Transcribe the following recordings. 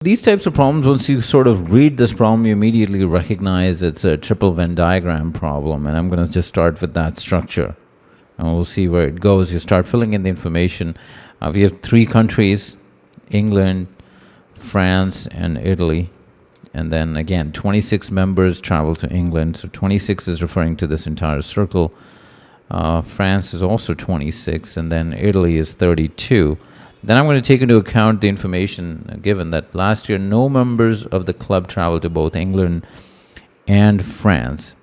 These types of problems, once you sort of read this problem, you immediately recognize it's a triple Venn diagram problem. And I'm going to just start with that structure. And we'll see where it goes. You start filling in the information. We have 3 countries, England, France, and Italy. And then again, 26 members travel to England. So 26 is referring to this entire circle. France is also 26, and then Italy is 32. Then I'm going to take into account the information given that last year no members of the club traveled to both England and France.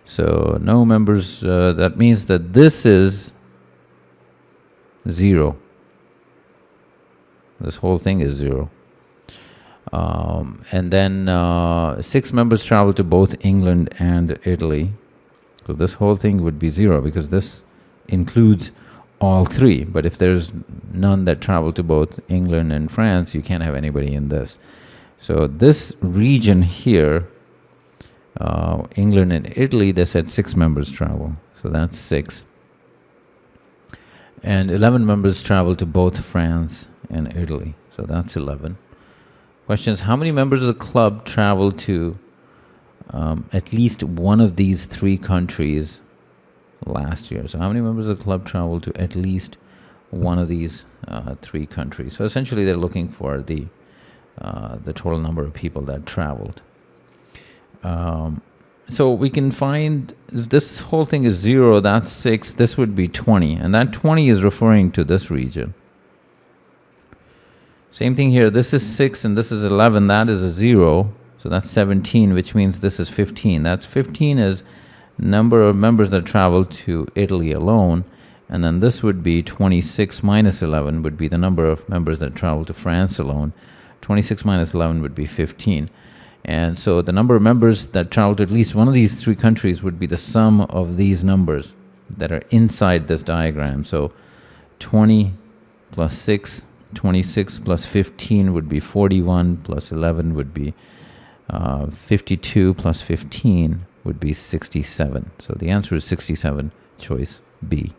So no members, that means that this is 0. This whole thing is 0. And then 6 members traveled to both England and Italy. So this whole thing would be 0 because this includes all 3. But if there's none that travel to both England and France, you can't have anybody in this. So this region here, England and Italy, they said 6 members travel. So that's 6. And 11 members travel to both France and Italy. So that's 11. Question is, how many members of the club travel to at least one of these 3 countries last year? So how many members of the club traveled to at least one of these 3 countries? So essentially they're looking for the total number of people that traveled. So we can find, if this whole thing is 0, that's 6, this would be 20. And that 20 is referring to this region. Same thing here, this is 6 and this is 11, that is a 0. So that's 17, which means this is 15. That's 15 is number of members that travel to Italy alone. And then this would be 26 minus 11 would be the number of members that travel to France alone. 26 minus 11 would be 15. And so the number of members that travel to at least one of these 3 countries would be the sum of these numbers that are inside this diagram. So 20 plus 6, 26 plus 15 would be 41, plus 11 would be 52, plus 15 would be 67. So the answer is 67, choice B.